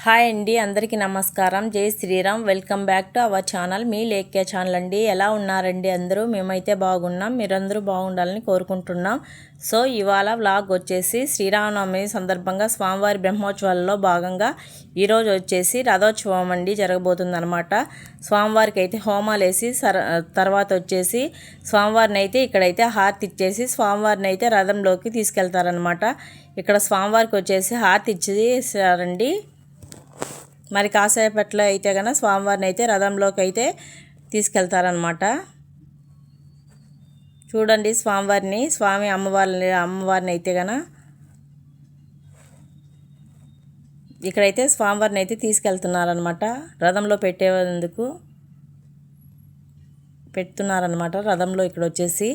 Hi అండి, అందరికీ నమస్కారం. జై Shriram. Welcome back to our channel, మీ లేఖ్య ఛానల్ అండి. ఎలా ఉన్నారండి అందరూ? మేమైతే బాగున్నాం, మీరందరూ బాగుండాలని కోరుకుంటున్నాం. సో ఇవాళ వ్లాగ్ వచ్చేసి శ్రీరామనవమి సందర్భంగా స్వామివారి బ్రహ్మోత్సవాల్లో భాగంగా ఈరోజు వచ్చేసి రథోత్సవం అండి జరగబోతుందన్నమాట. స్వామివారికి అయితే హోమాలు వేసి తర్వాత వచ్చేసి స్వామివారిని అయితే ఇక్కడైతే హారతి ఇచ్చేసి స్వామివారిని అయితే రథంలోకి తీసుకెళ్తారనమాట. ఇక్కడ స్వామివారికి వచ్చేసి హారతి ఇచ్చేసారండి. మరి కాసేపట్లో అయితే కనుక స్వామివారిని అయితే రథంలోకి అయితే తీసుకెళ్తారనమాట. చూడండి స్వామివారిని, అమ్మవారిని అయితే కనుక ఇక్కడైతే స్వామివారిని అయితే తీసుకెళ్తున్నారనమాట. రథంలో పెట్టేందుకు పెడుతున్నారనమాట రథంలో. ఇక్కడ వచ్చేసి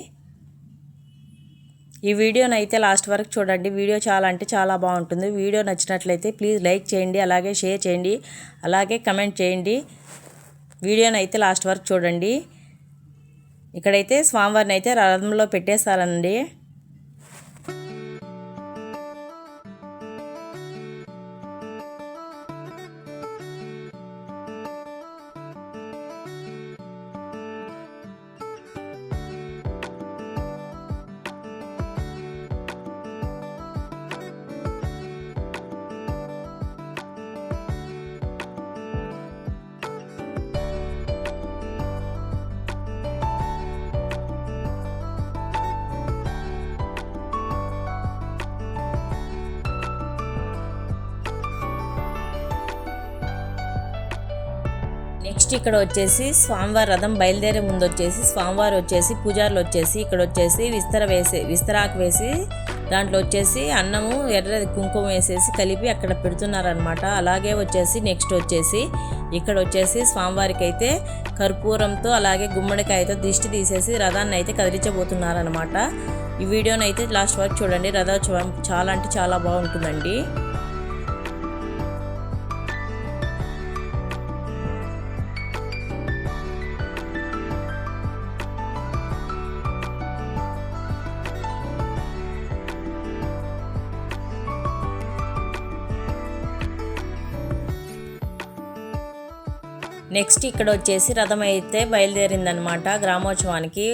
ఈ వీడియోని అయితే లాస్ట్ వరకు చూడండి. వీడియో చాలా అంటే చాలా బాగుంటుంది. వీడియో నచ్చినట్లయితే ప్లీజ్ లైక్ చేయండి, అలాగే షేర్ చేయండి, అలాగే కమెంట్ చేయండి. వీడియోని అయితే లాస్ట్ వరకు చూడండి. ఇక్కడైతే స్వామివారిని అయితే రథంలో పెట్టేస్తారండి. నెక్స్ట్ ఇక్కడ వచ్చేసి స్వామివారి రథం బయలుదేరే ముందు వచ్చేసి స్వామివారు వచ్చేసి పూజారులు వచ్చేసి ఇక్కడ వచ్చేసి విస్తరాకు వేసి దాంట్లో వచ్చేసి అన్నము ఎర్ర కుంకుమ వేసేసి కలిపి అక్కడ పెడుతున్నారనమాట. అలాగే వచ్చేసి నెక్స్ట్ వచ్చేసి ఇక్కడ వచ్చేసి స్వామివారికి అయితే కర్పూరంతో అలాగే గుమ్మడికాయతో దిష్టి తీసేసి రథాన్ని అయితే కదిలించబోతున్నారనమాట. ఈ వీడియోని అయితే లాస్ట్ వరకు చూడండి. రథోత్సవం చాలా అంటే చాలా బాగుంటుందండి. నెక్స్ట్ ఇక్కడ వచ్చేసి రథం అయితే బయలుదేరిందనమాట. గ్రామోత్సవానికి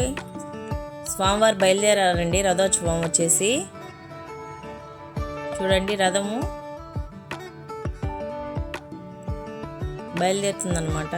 స్వామివారు బయలుదేరారండి. రథోత్సవం వచ్చేసి చూడండి, రథము బయలుదేరుతుందనమాట.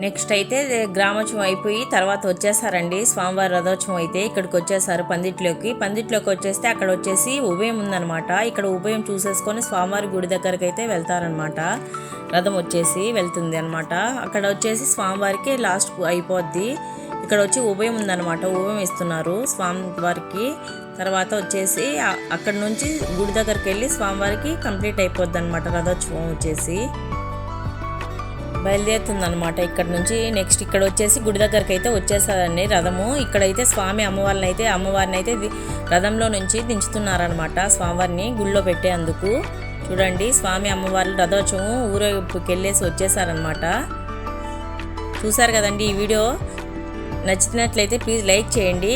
నెక్స్ట్ అయితే గ్రామోత్సవం అయిపోయి తర్వాత వచ్చేసారండి స్వామివారి రథోత్సవం అయితే ఇక్కడికి వచ్చేసారు పందిట్లోకి వచ్చేస్తే అక్కడ వచ్చేసి ఉభయం ఉందనమాట. ఇక్కడ ఉభయం చూసేసుకొని స్వామివారి గుడి దగ్గరికి అయితే వెళ్తారనమాట. రథం వచ్చేసి వెళ్తుంది అనమాట. అక్కడ వచ్చేసి స్వామివారికి లాస్ట్ అయిపోద్ది. ఇక్కడ వచ్చి ఉభయం ఉందనమాట. ఉభయం ఇస్తున్నారు స్వామివారికి. తర్వాత వచ్చేసి అక్కడ నుంచి గుడి దగ్గరికి వెళ్ళి స్వామివారికి కంప్లీట్ అయిపోద్ది అనమాట. రథోత్సవం వచ్చేసి బయలుదేరుతుందనమాట ఇక్కడ నుంచి. నెక్స్ట్ ఇక్కడ వచ్చేసి గుడి దగ్గరికి అయితే వచ్చేసారండి రథము. ఇక్కడైతే అమ్మవారిని అయితే రథంలో నుంచి దించుతున్నారనమాట. స్వామివారిని గుళ్ళో పెట్టేందుకు. చూడండి, స్వామి అమ్మవారి రథోత్సవం ఊరేగింపుకి వెళ్ళేసి వచ్చేసారనమాట. చూసారు కదండి. ఈ వీడియో నచ్చినట్లయితే ప్లీజ్ లైక్ చేయండి,